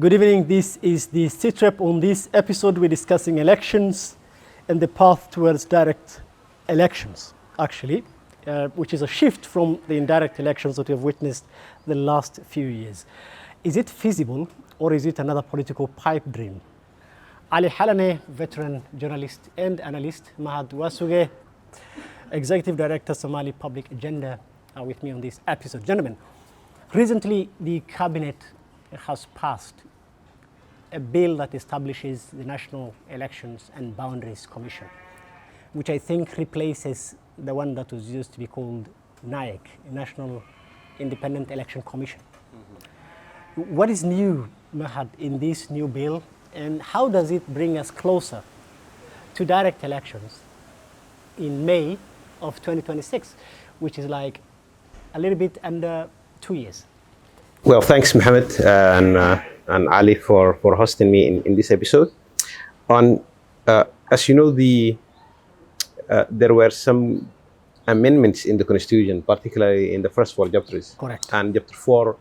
Good evening. This is the SitRep. On this episode, we're discussing elections and the path towards direct elections, actually, which is a shift from the indirect elections that we have witnessed the last few years. Is it feasible or is it another political pipe dream? Ali Halane, veteran journalist and analyst, Mahad Wasuge, Executive Director, Somali Public Agenda, are with me on this episode. Gentlemen, recently the cabinet has passed a bill that establishes the National Elections and Boundaries Commission, which I think replaces the one that was used to be called NIEC, National Independent Election Commission. Mm-hmm. What is new, Mahad, in this new bill, and how does it bring us closer to direct elections in May of 2026, which is like a little bit under 2 years? Well, thanks, Mohammed and Ali for hosting me in this episode. As you know, there were some amendments in the Constitution, particularly in the first four chapters. Correct. And Chapter 4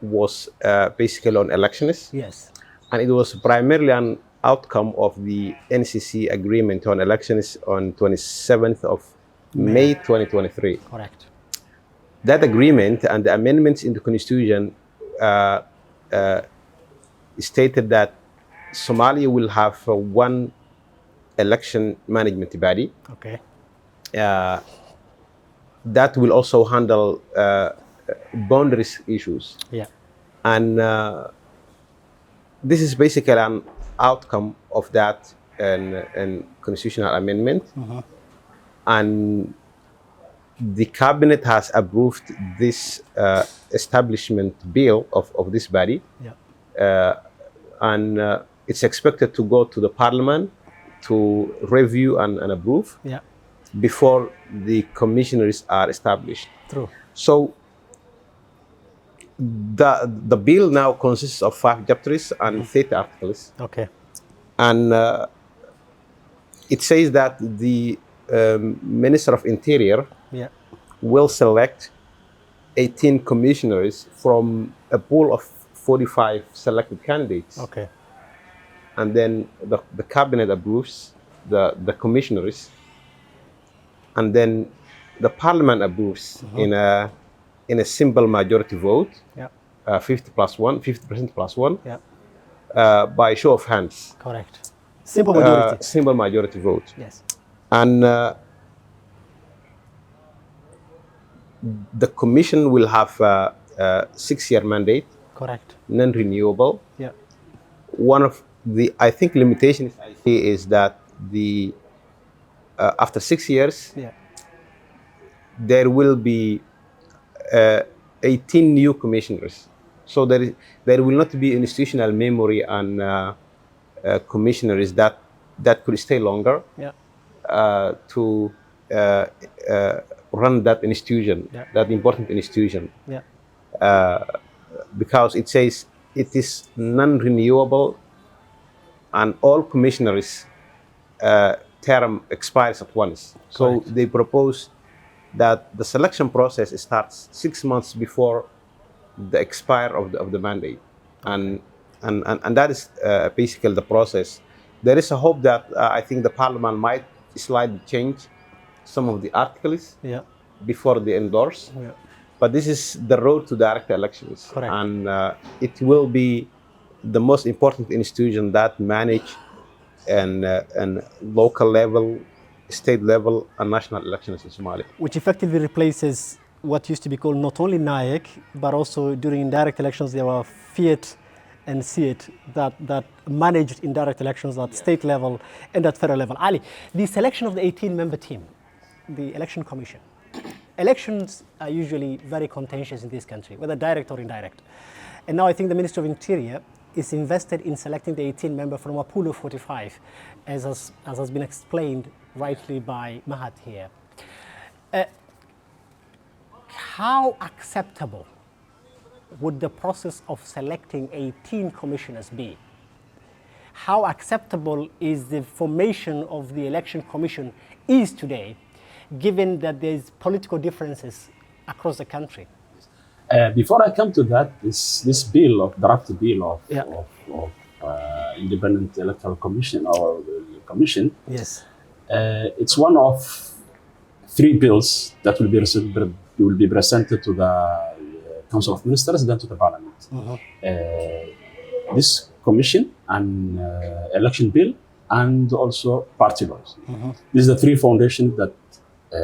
was basically on elections. Yes. And it was primarily an outcome of the NCC agreement on elections on 27th of May 2023. Correct. That agreement and the amendments in the Constitution stated that Somalia will have one election management body. Okay. That will also handle boundaries issues. Yeah. And this is basically an outcome of that and constitutional amendment. Mm-hmm. And the cabinet has approved this establishment bill of this body. Yeah. And it's expected to go to the parliament to review and approve. Yeah. Before the commissioners are established. True. So the bill now consists of 5 chapters and 30 articles. Okay. And it says that the Minister of Interior will select 18 commissioners from a pool of 45 selected candidates. Okay. And then the cabinet approves the commissioners, and then the parliament approves in a simple majority vote, 50% plus one, by show of hands. Correct. Simple majority. Simple majority vote. Yes. And the commission will have a 6-year mandate. Correct. Non-renewable. Yeah. One of the, I think, limitations I see is that after 6 years, there will be 18 new commissioners. So there will not be institutional memory and commissioners that could stay longer to run that institution, that important institution. Yeah. Because it says it is non-renewable and all commissioners' term expires at once. So Correct. They propose that the selection process starts 6 months before the expire of the mandate. And that is basically the process. There is a hope that I think the parliament might slightly change some of the articles before they endorse. Yeah. But this is the road to direct elections. Correct. And it will be the most important institution that manage and local level, state level, and national elections in Somalia. Which effectively replaces what used to be called not only NIEC, but also during indirect elections there were FIET and CIET that managed indirect elections at state level and at federal level. Ali, the selection of the 18-member team, the election commission. Elections are usually very contentious in this country, whether direct or indirect. And now I think the Minister of Interior is invested in selecting the 18-member from a pool of 45, as has been explained rightly by Mahad here. How acceptable would the process of selecting 18 commissioners be? How acceptable is the formation of the election commission is today, given that there's political differences across the country? Before I come to that, this bill of draft bill of, Yeah. Independent Electoral Commission or Commission, Yes. it's one of 3 bills that will be presented to the Council of Ministers, then to the Parliament. This commission and election bill, and also party laws. These are the 3 foundations that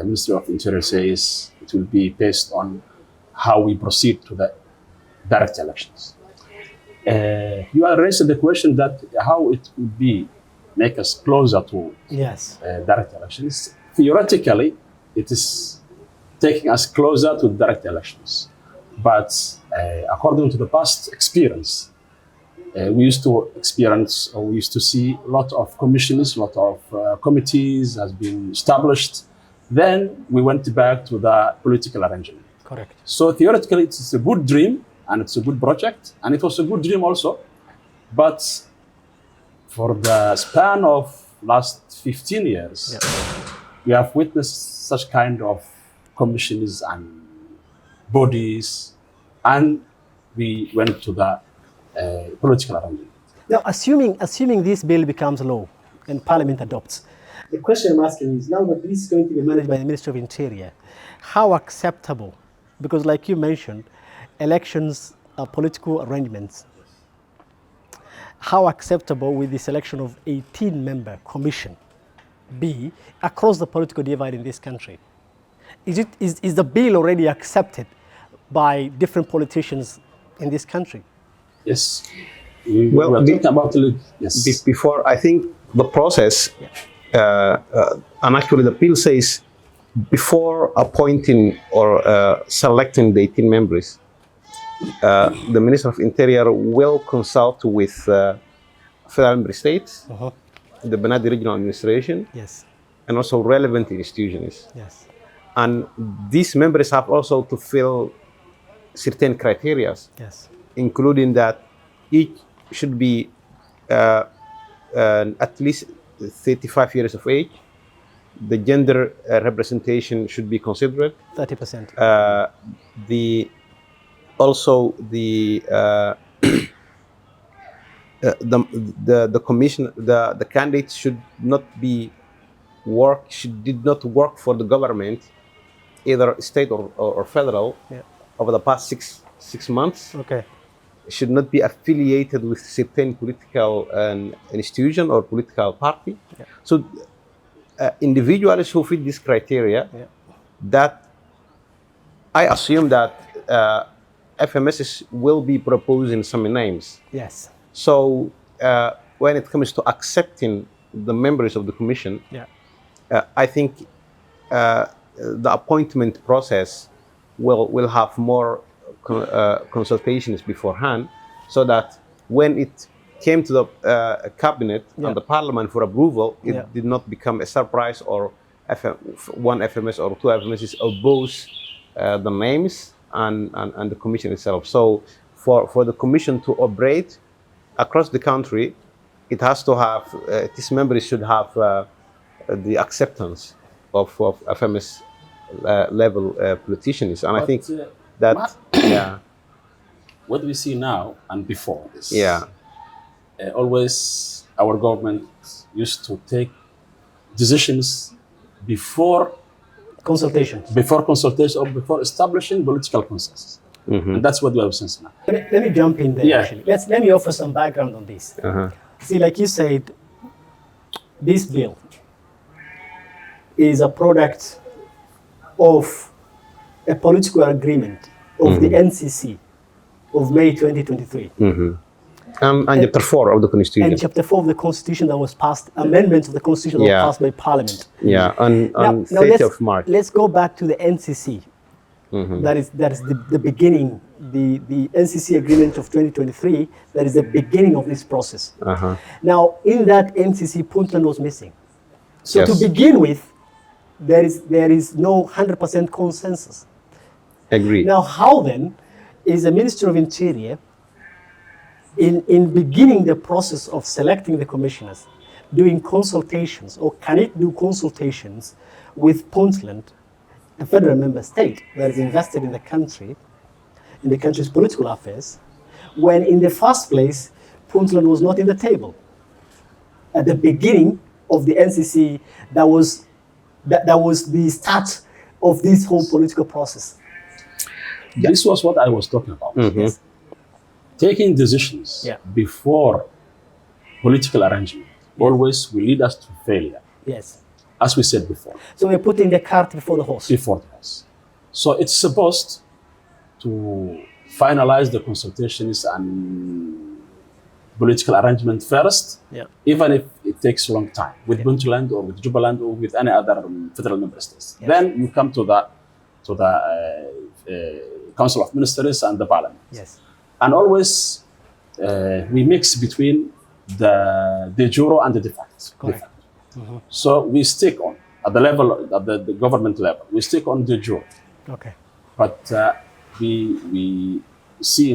Ministry of Interior says it will be based on how we proceed to the direct elections. You are raising the question that how it would be make us closer to Yes. direct elections. Theoretically, it is taking us closer to direct elections. But according to the past experience, we used to see a lot of commissions, a lot of committees has been established. Then we went back to the political arrangement. Correct. So theoretically, it's a good dream and it's a good project, and it was a good dream also. But for the span of last 15 years, we have witnessed such kind of commissions and bodies, and we went to the political arrangement. Now, assuming this bill becomes law and Parliament adopts, the question I'm asking is, now that this is going to be managed by the Ministry of Interior, how acceptable, because like you mentioned, elections are political arrangements, how acceptable will the selection of 18-member commission be across the political divide in this country? Is the bill already accepted by different politicians in this country? Yes. We are talking about yes. Before, I think the process, and actually the bill says, before appointing or selecting the 18 members, the Minister of Interior will consult with federal member states, the Banadi Regional Administration, Yes. and also relevant institutions. Yes. And these members have also to fill certain criteria, Yes. including that each should be at least 35 years of age. The gender representation should be considered. 30%. The commission, the candidates should not did not work for the government, either state or federal, over the past six months. Okay. Should not be affiliated with certain political institution or political party. Yeah. So individuals who fit this criteria, that I assume that FMSs will be proposing some names. Yes. So when it comes to accepting the members of the commission, I think the appointment process will have more consultations beforehand, so that when it came to the cabinet and the parliament for approval, it did not become a surprise, or one FMS or 2 FMSs oppose the names and the commission itself. So for the commission to operate across the country, it has to have, these members should have the acceptance of FMS level politicians. And I think that, what we see now and before this, always our government used to take decisions before consultation or before establishing political consensus. And that's what we have since now. Let me jump in there, actually. Let me offer some background on this. See, like you said, this bill is a product of a political agreement of the NCC of May 2023. And Chapter 4 of the Constitution. And Chapter 4 of the Constitution that was passed, amendments of the Constitution that were passed by Parliament. On 30th of March. Let's go back to the NCC. That is the beginning, the NCC agreement of 2023, that is the beginning of this process. Now, in that NCC, Puntland was missing. So to begin with, there is no 100% consensus. Agreed. Now, how then is the Minister of Interior, in beginning the process of selecting the commissioners, doing consultations, or can it do consultations with Puntland, a federal member state that is invested in the country, in the country's political affairs, when in the first place, Puntland was not in the table. At the beginning of the NCC, that was the start of this whole political process. This was what I was talking about. Yes. Taking decisions before political arrangement always will lead us to failure, Yes. as we said before. So we're putting the cart before the horse. Before the horse. So it's supposed to finalize the consultations and political arrangement first, even if it takes a long time, with Puntland or with Jubaland or with any other federal member states. Then you come to the Council of Ministers and the Parliament. Yes. And always we mix between the de jure and the de facto. Correct. So we stick on, at the level, at the government level, we stick on de jure. Okay. But we see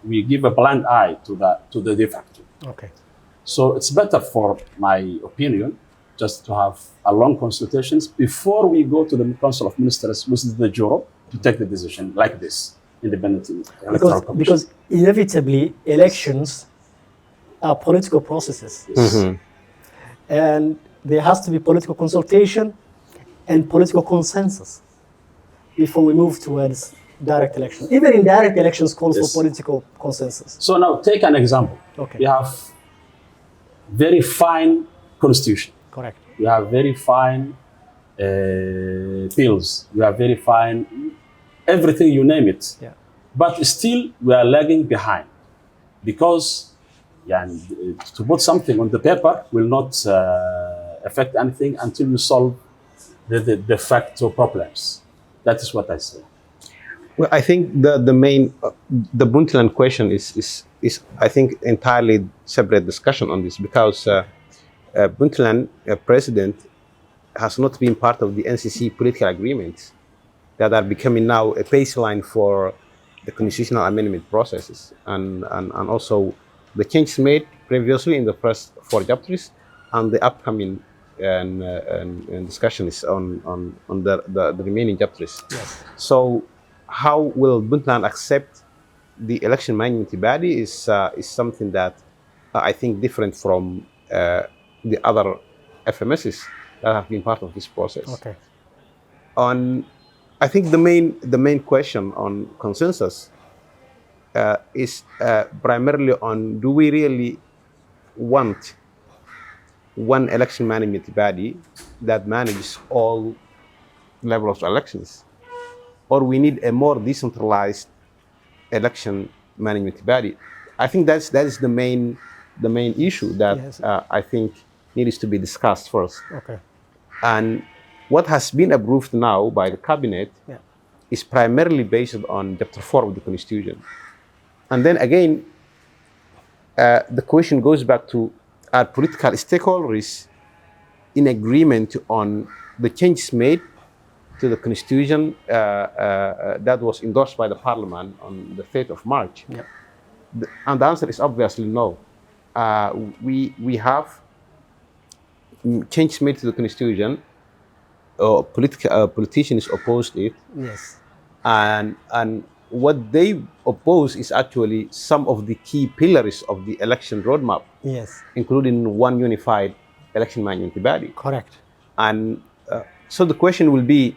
we give a blind eye to the de facto. Okay. So it's better, for my opinion, just to have a long consultations before we go to the Council of Ministers, which is the jure, to take the decision like this, independent electoral commission. Because inevitably elections are political processes. And there has to be political consultation and political consensus before we move towards direct elections. Even indirect elections calls for political consensus. So now take an example. Okay. We have very fine constitution. Correct. We have very fine bills. We have very fine everything, you name it. Yeah. But still we are lagging behind, because to put something on the paper will not affect anything until you solve the de facto problems. That is what I say. Well, I think the main the Puntland question is I think entirely separate discussion on this, because Puntland president has not been part of the NCC political agreements that are becoming now a baseline for the constitutional amendment processes, and also the changes made previously in the first 4 chapters, and the upcoming and discussion is on the remaining chapters. Yes. So how will Puntland accept the election management body is something that I think different from the other FMSs that have been part of this process. Okay. I think the main question on consensus is primarily on, do we really want one election management body that manages all levels of elections, or we need a more decentralized election management body? I think that is the main issue that I think needs to be discussed first. Okay. And what has been approved now by the cabinet is primarily based on Chapter 4 of the Constitution. And then again, the question goes back to, are political stakeholders in agreement on the changes made to the Constitution that was endorsed by the Parliament on the 3rd of March? Yep. And the answer is obviously no. We have changes made to the Constitution. Politicians opposed it. Yes. And what they oppose is actually some of the key pillars of the election roadmap. Yes. Including one unified election management body. Correct. And so the question will be,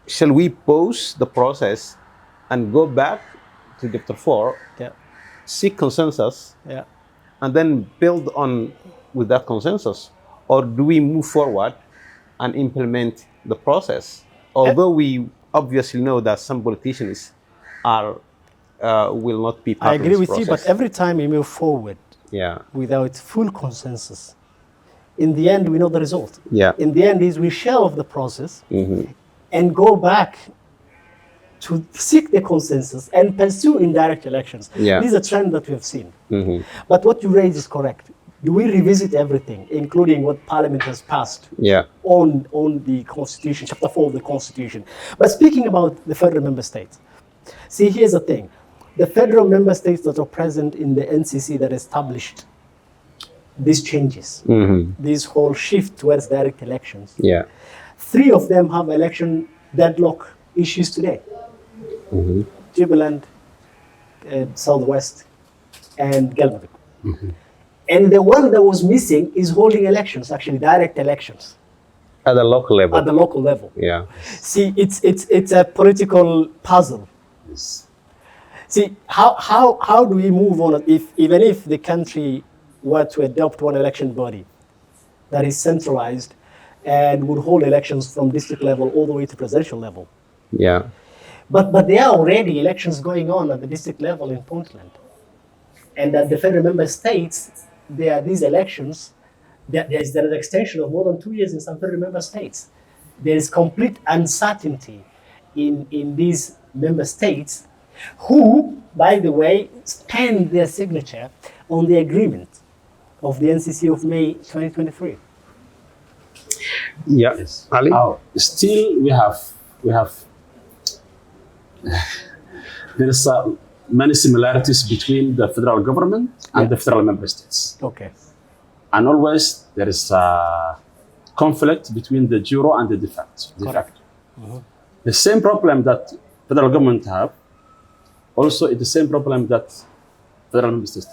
shall we pause the process and go back to Chapter 4, seek consensus, and then build on with that consensus? Or do we move forward and implement the process? Although we obviously know that some politicians will not be part of this process. I agree with you, but every time we move forward without full consensus, in the end we know the result. In the end is we shelve the process and go back to seek the consensus and pursue indirect elections. This is a trend that we have seen. But what you raise is correct. Do we revisit everything, including what Parliament has passed on the Constitution, Chapter 4 of the Constitution? But speaking about the federal member states, see, here's the thing. The federal member states that are present in the NCC that established these changes, this whole shift towards direct elections, 3 of them have election deadlock issues today. Jubaland, Southwest, and Galmudug. And the one that was missing is holding elections, actually direct elections At the local level. at the local level. Yeah. See, it's a political puzzle. Yes. See, how do we move on even if the country were to adopt one election body that is centralized and would hold elections from district level all the way to presidential level? Yeah. But there are already elections going on at the district level in Puntland. And at the federal member states, there are these elections. There is an extension of more than 2 years in some federal member states. There is complete uncertainty in these member states who, by the way, stand their signature on the agreement of the NCC of May 2023. Yeah. Yes. Ali? Still, we have there is many similarities between the federal government and the federal member states. Okay. And always there is a conflict between the juro and the de facto. The same problem that federal government have, also it's the same problem that federal member states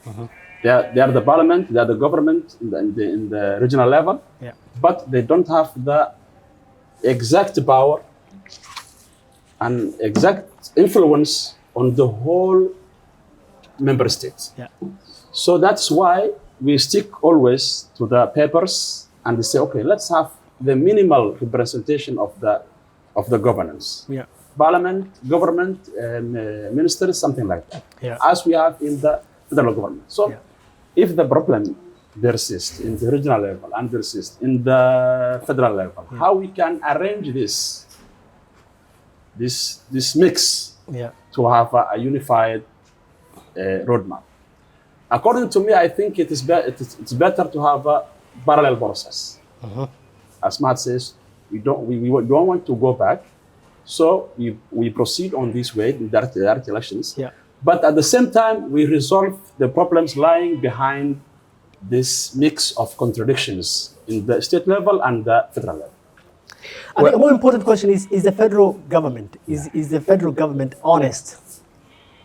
have. They are the parliament, they are the government in the regional level, Yeah. but they don't have the exact power and exact influence on the whole member states. Yeah. So that's why we stick always to the papers and we say, okay, let's have the minimal representation of the governance. Yeah. Parliament, government, and ministers, something like that, Yeah. as we have in the federal government. So Yeah. if the problem persists in the regional level and persists in the federal level, how we can arrange this mix Yeah. to have a unified roadmap. According to me, I think it's better to have a parallel process. As Matt says, we don't want to go back, so we proceed on this way, in direct elections. Yeah. But at the same time, we resolve the problems lying behind this mix of contradictions in the state level and the federal level. I think a more important question is the federal government, is the federal government honest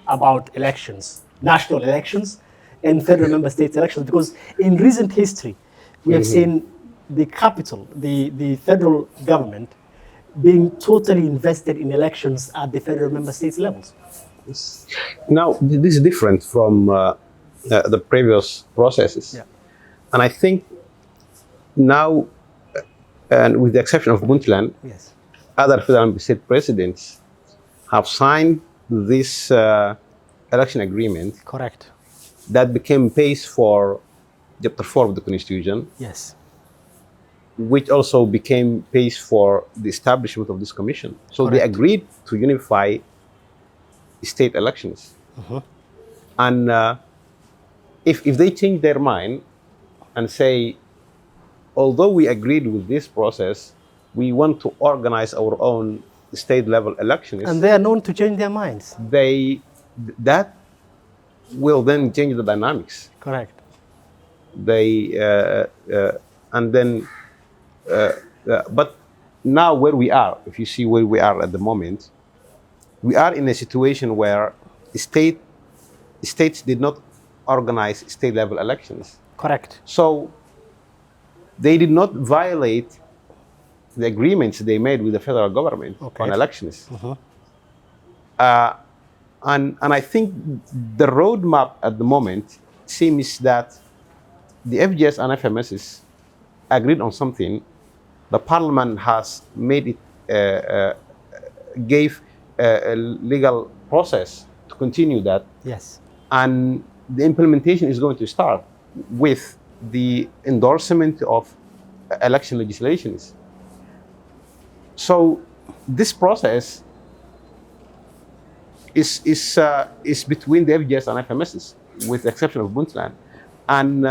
about elections, national elections, and federal member states elections? Because in recent history, we have seen the capital, the federal government, being totally invested in elections at the federal member states levels. Now, this is different from the previous processes. Yeah. And I think now, and with the exception of Puntland, Yes. other federal member state presidents have signed this election agreement Correct. that became base for Chapter 4 of the Constitution, Yes. which also became base for the establishment of this commission. So they Correct. agreed to unify state elections. And if they change their mind and say, although we agreed with this process, we want to organize our own state level elections, And they are known to change their minds. that will then change the dynamics. Correct. But now where we are, if you see where we are at the moment, we are in a situation where states did not organize state level elections. Correct. So they did not violate the agreements they made with the federal government on elections. And I think the roadmap at the moment seems that the FGS and FMSs agreed on something. The parliament has made it, gave a legal process to continue that. Yes. And the implementation is going to start with the endorsement of election legislations. So this process is between the FGS and FMSs, with the exception of Puntland. And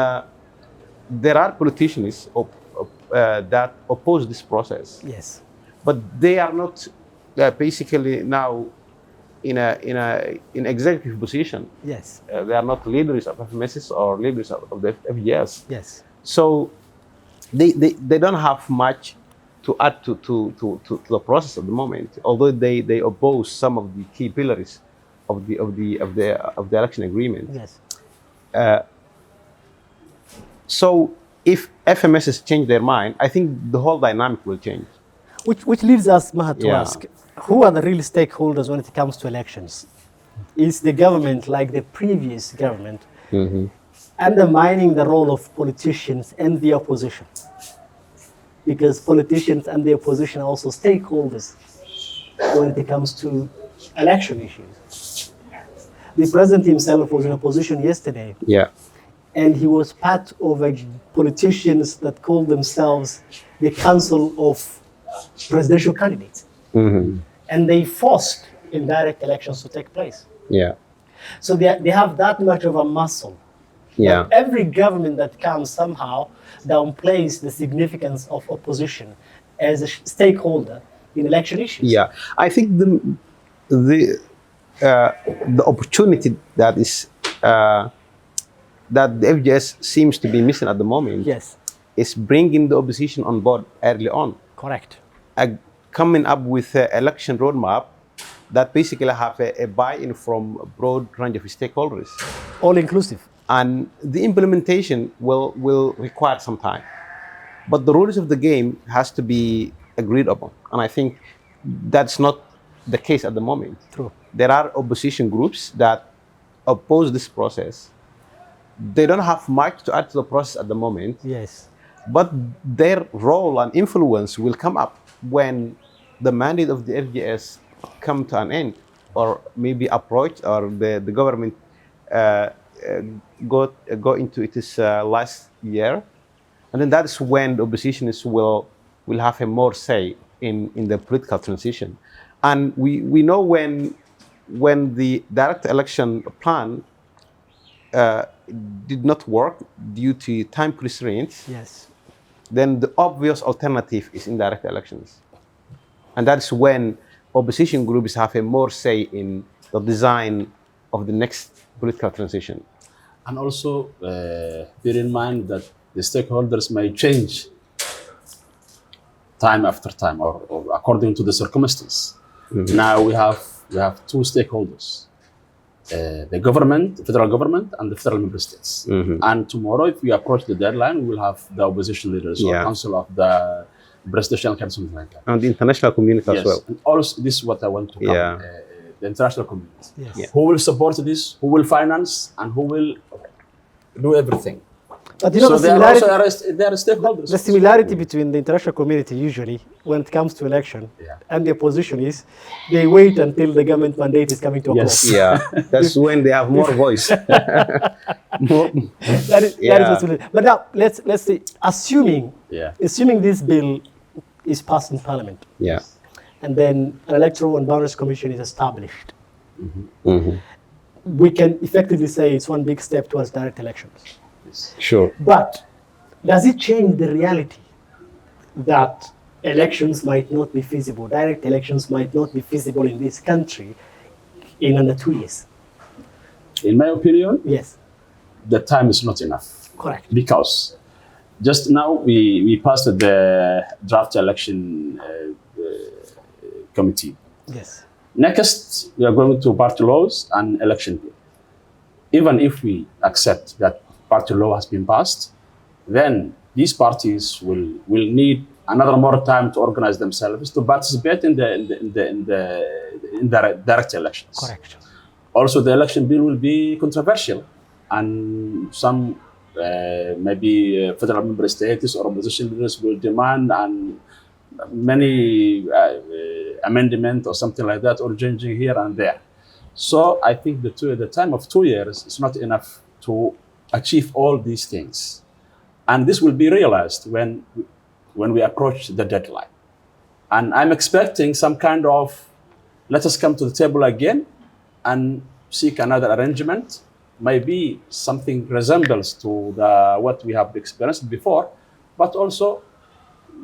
there are politicians that oppose this process. Yes. But they are not basically now in executive position. Yes. They are not leaders of FMSs or leaders of the FGS. Yes. So they don't have much to add to the process at the moment, although they oppose some of the key pillars the election agreement. Yes. So if FMSs change their mind, I think the whole dynamic will change. Which leads us, Mahat, to Yeah. ask, who are the real stakeholders when it comes to elections? Is the government, like the previous government, undermining the role of politicians and the opposition? Because politicians and the opposition are also stakeholders when it comes to election issues. The president himself was in opposition yesterday, Yeah. and he was part of politicians that called themselves the Council of Presidential Candidates. And they forced indirect elections to take place. Yeah. So they have that much of a muscle. Yeah. But every government that comes somehow downplays the significance of opposition as a stakeholder in election issues. Yeah. I think the opportunity that is that the FGS seems to be missing at the moment Yes, is bringing the opposition on board early on, correct. coming up with an election roadmap that basically have a buy-in from a broad range of stakeholders. All inclusive. And the implementation will require some time. But the rules of the game has to be agreed upon. And I think that's not the case at the moment. True. There are opposition groups that oppose this process. They don't have much to add to the process at the moment, Yes. but their role and influence will come up when the mandate of the FGS come to an end, or maybe approach, or the government go into its last year, and then that's when the oppositionists will have a more say in the political transition. And we know when the direct election plan did not work due to time constraints, Yes. then the obvious alternative is indirect elections. And that's when opposition groups have a more say in the design of the next political transition. And also bear in mind that the stakeholders may change time after time, or according to the circumstance. Now we have two stakeholders: the government, the federal government, and the federal member states. And tomorrow, if we approach the deadline, we will have the opposition leaders or council of the presidential council, something like that. And the international community as well. And also, this is what I want to cover. The international community. Yes. Yeah. Who will support this? Who will finance? And who will do everything? But you know, So the they are similarity, also they are stakeholders. the similarity between the international community usually when it comes to election and the opposition is they wait until the government mandate is coming to a Yes. close. Yeah, that's when they have more voice. More, That is what's really- But now let's say assuming this bill is passed in Parliament, yeah. and then an electoral and boundaries commission is established, we can effectively say it's one big step towards direct elections. Sure. But does it change the reality that elections might not be feasible, direct elections might not be feasible in this country in under 2 years? In my opinion, Yes, the time is not enough. correct. Because just now we passed the draft election committee. Yes, Next, we are going to party laws and election bill. Even if we accept that party law has been passed, then these parties will need another more time to organize themselves to participate in the direct elections. correct. Also, the election bill will be controversial, and some maybe federal member states or opposition leaders will demand and many amendment or something like that, or changing here and there. So I think the time of 2 years is not enough to achieve all these things, and this will be realized when we approach the deadline. And I'm expecting some kind of, let us come to the table again and seek another arrangement. Maybe something resembles to what we have experienced before, but also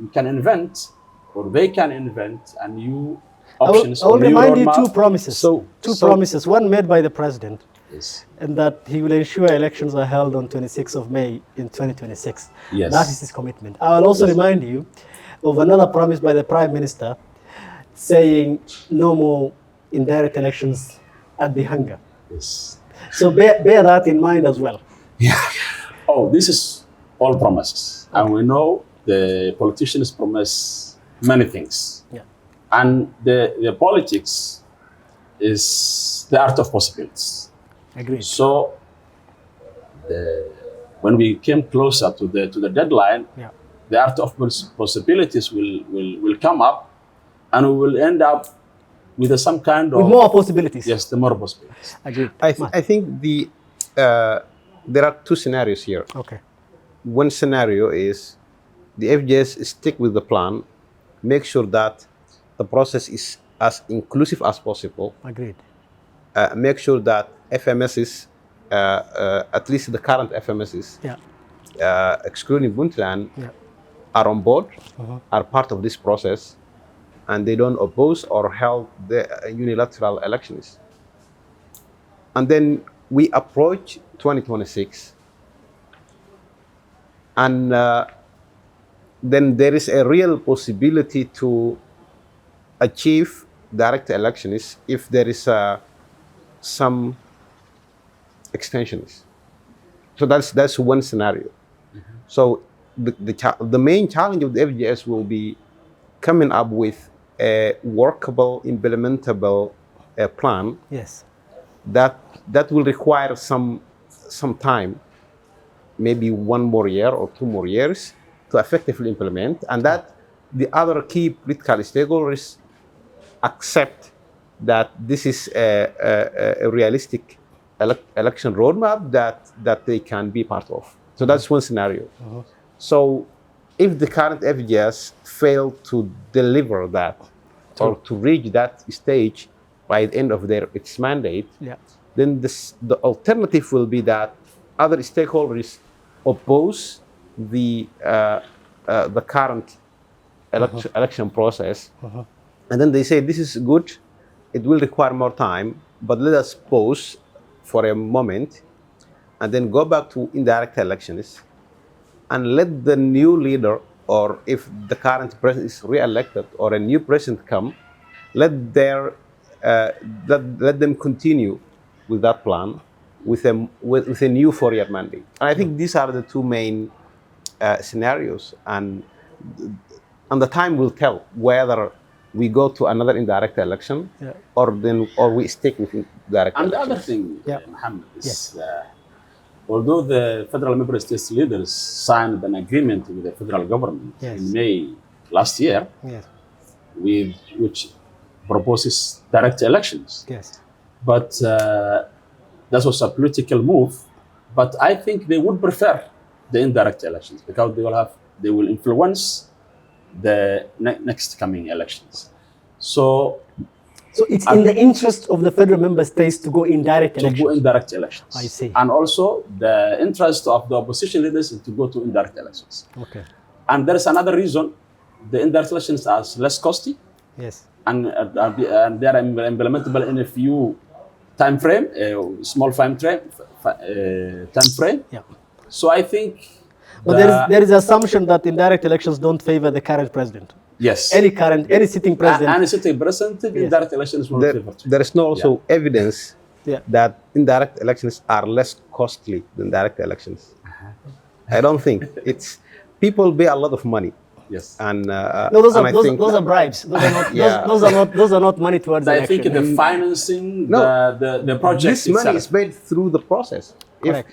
we can invent, or they can invent, a new options. I will or new remind you roadmap. two promises. Two promises. One made by the president, Yes. and that he will ensure elections are held on 26th of May in 2026. Yes. That is his commitment. I will also remind you of another promise by the Prime Minister saying no more indirect elections at the hunger. Yes. So bear that in mind as well. Yeah. Oh, this is all promises. And we know the politicians promise many things. Yeah. And the politics is the art of possibilities. Agreed. So when we came closer to the deadline, Yeah. the art of possibilities will come up, and we will end up with some kind of With more possibilities. Yes, the more possibilities. Agreed. I think there are two scenarios here. Okay. One scenario is the FGS stick with the plan, make sure that the process is as inclusive as possible, Agreed. make sure that FMSs, at least the current FMSs, Yeah. excluding Puntland, Yeah. are on board, are part of this process, and they don't oppose or help the unilateral elections. And then we approach 2026, and then there is a real possibility to achieve direct elections if there is some extensions. So that's one scenario. So the main challenge of the FGS will be coming up with a workable, implementable plan Yes. that will require some time, maybe 1 more year or 2 more years to effectively implement, and that the other key political stakeholders accept that this is a realistic election roadmap that they can be part of. So that's one scenario. So if the current FGS fail to deliver that or to reach that stage by the end of its mandate, Yeah. then the alternative will be that other stakeholders oppose the current election process, and then they say this is good, it will require more time, but let us pause for a moment and then go back to indirect elections and let the new leader, or if the current president is re-elected or a new president come, let them continue with that plan with a new 4-year mandate. And I think these are the two main scenarios, and the time will tell whether we go to another indirect election, or we stick with direct And elections. the other thing, Yeah. Mohammed, is Yes. although the federal member states leaders signed an agreement with the federal government Yes. in May last year, Yes. which proposes direct elections, Yes. but that was a political move. But I think they would prefer the indirect elections because they will influence the next coming elections. So it's in the interest of the federal member states to go in direct to go elections. in direct elections. I see. And also the interest of the opposition leaders is to go to indirect elections. Okay. And there is another reason: the indirect elections are less costly, Yes. and they are implementable in a few time frame, small time frame. Yeah. So I think. But there is assumption that indirect elections don't favor the current president. Yes. Any sitting president. Any sitting president, indirect elections will favor. There is no also evidence Yeah. that indirect elections are less costly than direct elections. I don't think people pay a lot of money. Yes. And No, those are bribes. Those are not. Yeah. Those are not money towards I election. think the financing, No, the project this money itself. is paid through the process. Correct.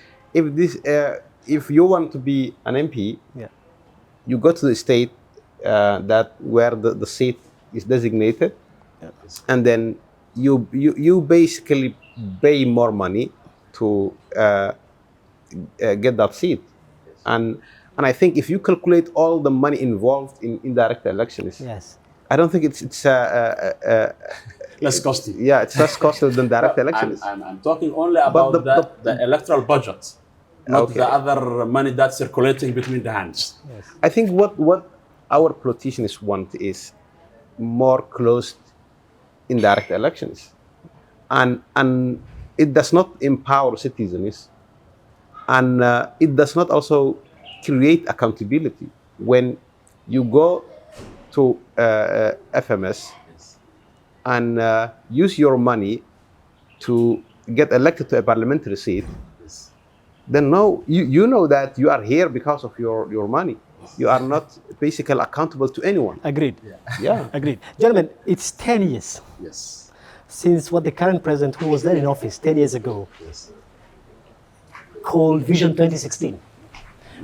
If you want to be an MP, Yeah. you go to the state where the seat is designated, and then you basically pay more money to get that seat. And I think if you calculate all the money involved in indirect elections, Yes. I don't think it's less costly. yeah, it's less costly than direct elections. I'm talking only about the electoral budget, not Okay. the other money that's circulating between the hands. Yes. I think what our politicians want is more closed indirect elections, and it does not empower citizens, and it does not also create accountability. When you go to FMS and use your money to get elected to a parliamentary seat, Yes. then no, you know that you are here because of your money. You are not basically accountable to anyone. Agreed. Yeah. Agreed. Gentlemen, it's 10 years Yes. since what the current president, who was then in office 10 years ago, Yes. called Vision 2016,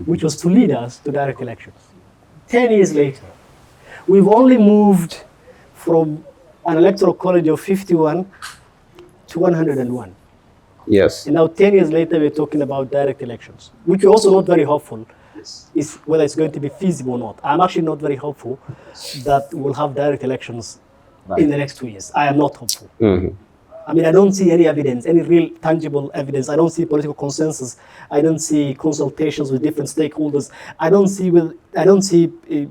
which was to lead us to direct elections. 10 years later, we've only moved from an electoral college of 51 to 101. Yes. And now 10 years later, we're talking about direct elections, which we're also not very hopeful Yes. is whether it's going to be feasible or not. I'm actually not very hopeful that we'll have direct elections in the next 2 years. I am not hopeful. I mean, I don't see any evidence, any real tangible evidence. I don't see political consensus. I don't see consultations with different stakeholders. I don't see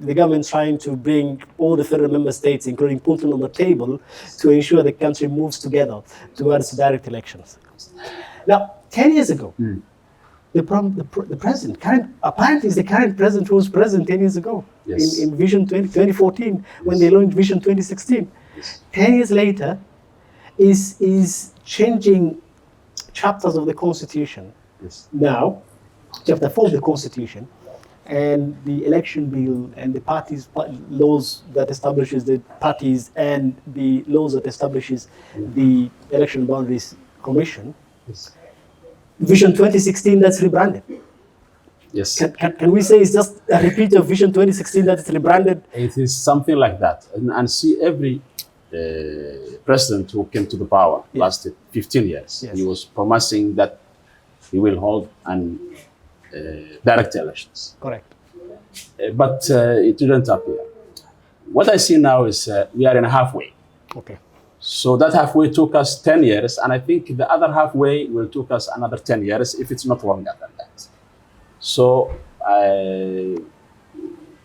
the government trying to bring all the federal member states, including Puntland, on the table to ensure the country moves together towards direct elections. Now, 10 years ago, the president, apparently it's the current president who was president 10 years ago Yes. in Vision 2014 when they launched Vision 2016. 10 years later, is changing chapters of the Constitution. Yes. Now, chapter 4 of the Constitution, and the election bill and the laws that establishes the parties and the laws that establishes the Election Boundaries Commission. Yes. Vision 2016 that's rebranded. Yes. Can we say it's just a repeat of Vision 2016 that is rebranded? It is something like that. And see, every president who came to the power lasted 15 years. Yes. He was promising that he will hold direct elections. Correct. But it didn't appear. What I see now is we are in a halfway. Okay. So that halfway took us 10 years, and I think the other halfway will take us another 10 years if it's not longer than that. So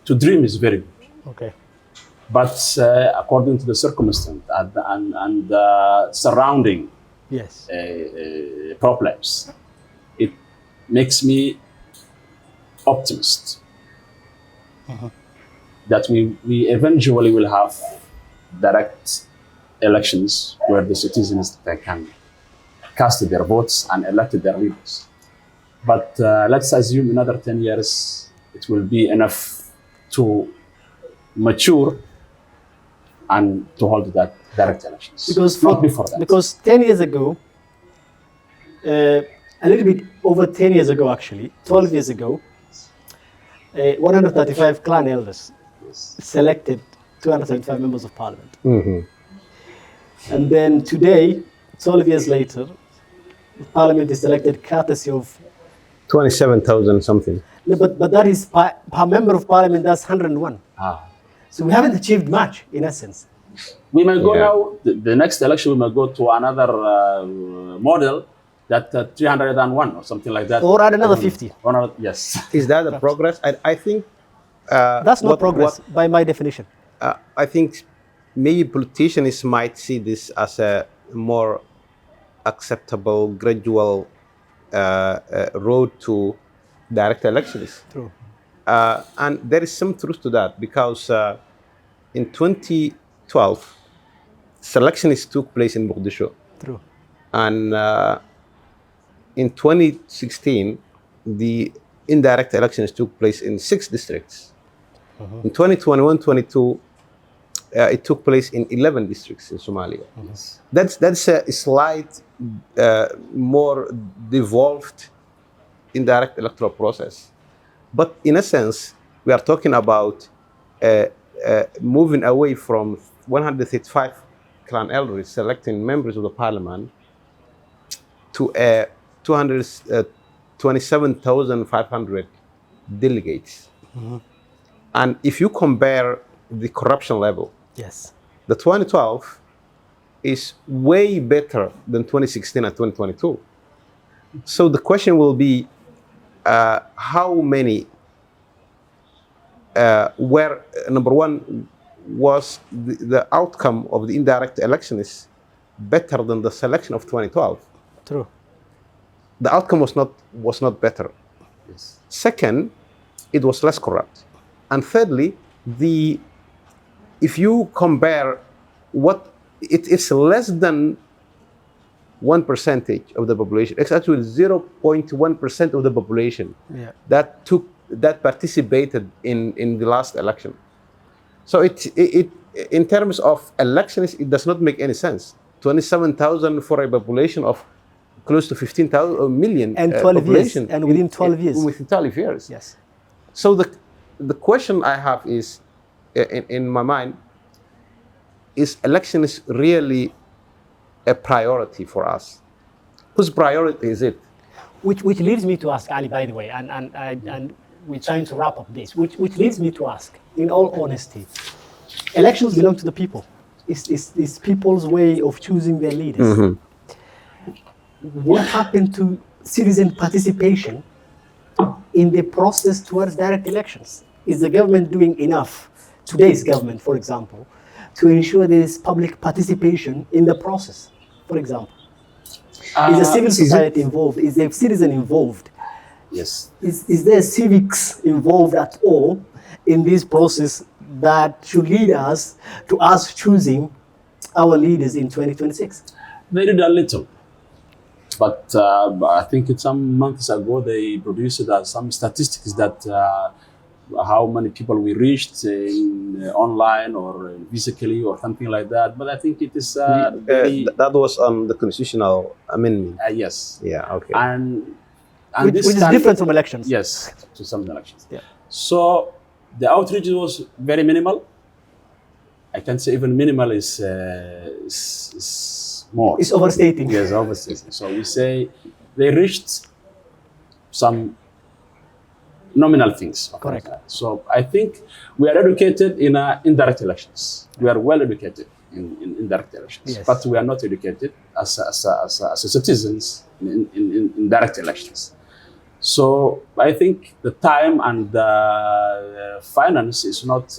to dream is very good. Okay. But according to the circumstance and surrounding Yes. problems, it makes me optimist that we eventually will have direct elections where the citizens they can cast their votes and elect their leaders. But let's assume another 10 years it will be enough to mature and to hold that direct elections. Because not before that. Because 10 years ago, a little bit over 10 years ago actually, 12 years ago, 135 clan elders selected 275 members of parliament. And then today, 12 years later, parliament is elected courtesy of 27,000 something. No, but that is per member of parliament, that's 101. So we haven't achieved much, in essence. We may go Yeah. now, the next election, we may go to another model that 301 or something like that. Or add another 50. Yes. Is that a progress? I think That's not progress by my definition. I think maybe politicians might see this as a more acceptable, gradual road to direct elections. True. And there is some truth to that because in 2012, selections took place in Mogadishu. True. And in 2016, the indirect elections took place in 6 districts. In 2021-22, it took place in 11 districts in Somalia. That's a slight, more devolved indirect electoral process. But in a sense, we are talking about moving away from 135 clan elders selecting members of the parliament to 27,500 delegates. And if you compare the corruption level, Yes. the 2012 is way better than 2016 and 2022. So the question will be, how many where number one was the outcome of the indirect election is better than the selection of 2012. True. The outcome was not better. Yes. Second, it was less corrupt. And thirdly, if you compare what it is less than 1% of the population. It's actually 0.1% of the population that participated in the last election. So it in terms of elections, it does not make any sense. 27,000 for a population of close to 15,000 million and 12 population, years, and within 12 years. Within 12 years. Yes. So the question I have is, in my mind, is elections really a priority for us? Whose priority is it? Which leads me to ask Ali, by the way, and we're trying to wrap up this. Which leads me to ask, in all honesty, elections belong to the people. It's people's way of choosing their leaders. Mm-hmm. What happened to citizen participation in the process towards direct elections? Is the government doing enough, today's government, for example, to ensure there is public participation in the process, for example? Is the civil society involved? Is the citizen involved? Yes. Is there civics involved at all in this process that should lead us to us choosing our leaders in 2026? They did a little. But I think some months ago they produced some statistics that how many people we reached online or physically or something like that. But I think it is that was on the constitutional amendment. Yes. Yeah. Okay. And which is different from elections. Yes, to some elections. Yeah. So the outreach was very minimal. I can say even minimal is more. It's overstating. Yes, overstating. So we say they reached some nominal things. Correct. So I think we are educated in indirect elections. We are well educated in indirect elections, yes. But we are not educated as citizens in direct elections. So I think the time and the finance is not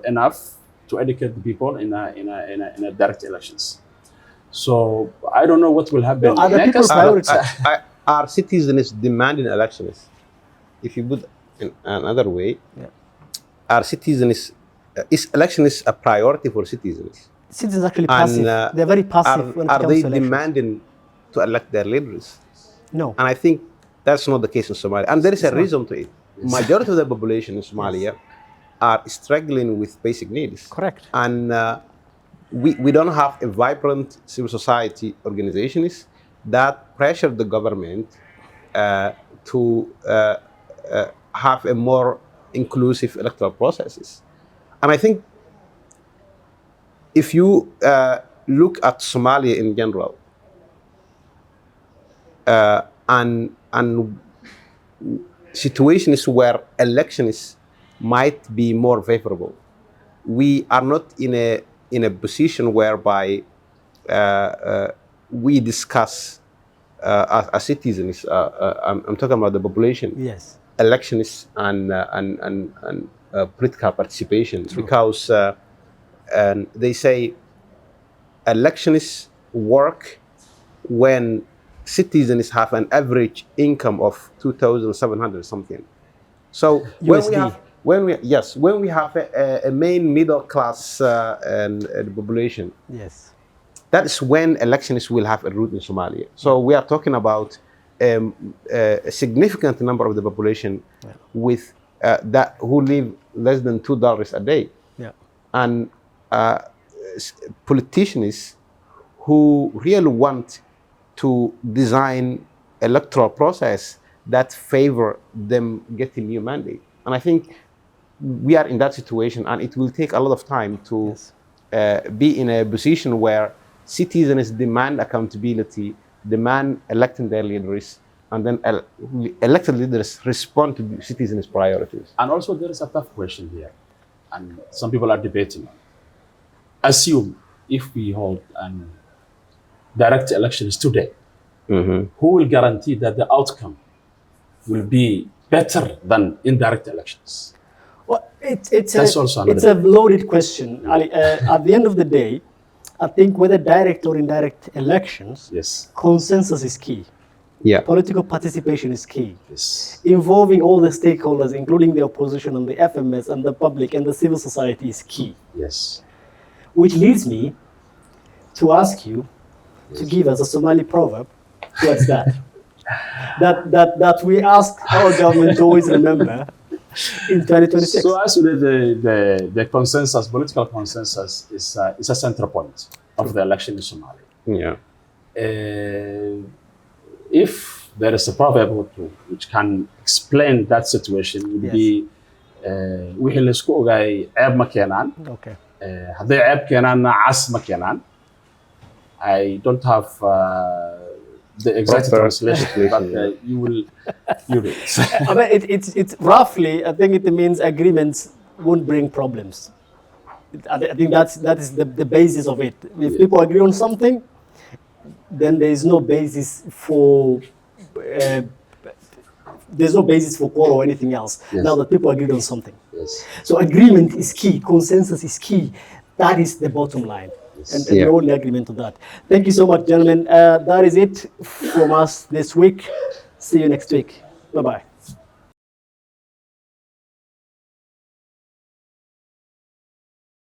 enough to educate the people in a direct elections. So I don't know what will happen next. Are citizens demanding elections? If you put in another way, are citizens? Is elections a priority for citizens? Citizens actually passive. They're very passive. Are they demanding to elect their leaders? No. And I think that's not the case in Somalia. And there is a reason to it. Majority of the population in Somalia are struggling with basic needs. Correct. And we don't have a vibrant civil society organizations that pressure the government to have a more inclusive electoral processes. And I think if you look at Somalia in general, and situations where elections might be more favorable, we are not in a position whereby we discuss as citizens. I'm talking about the population. Yes. Elections and political participation. True. Because and they say elections work when citizens have an average income of 2,700 something. So USD. when we have a main middle class and population, yes, that is when elections will have a root in Somalia. So we are talking about a significant number of the population with that who live less than $2 a day, and politicians who really want to design electoral process that favor them getting new mandate. And I think we are in that situation, and it will take a lot of time to be in a position where citizens demand accountability, demand electing their leaders, and then elected leaders respond to citizens' priorities. And also there is a tough question here, and some people are debating. Assume if we hold direct elections today, who will guarantee that the outcome will be better than indirect elections? Well, it's a loaded question, Ali. At the end of the day, I think whether direct or indirect elections, consensus is key. Yeah. Political participation is key. Yes. Involving all the stakeholders, including the opposition and the FMS and the public and the civil society, is key. Yes. Which leads me to ask you, to give us a Somali proverb. What's that? that we ask our government to always remember in 2026. So actually, the consensus, political consensus, is a central point of the election in Somalia. Yeah. If there is a proverb or two which can explain that situation, would be wixii la isku ogaayay ceeb ma keenaan. Okay. Hadday ceeb keenaanna cas ma keenaan. I don't have the exact Proper translation, but you will read it. I mean, it's roughly, I think it means agreements won't bring problems. I think that is the basis of it. If people agree on something, then there is no basis for quarrel or anything else. Yes. Now that people agreed on something. Yes. So agreement is key, consensus is key. That is the bottom line. And Yeah. the only agreement on that. Thank you so much, gentlemen. That is it from us this week. See you next week. Bye-bye.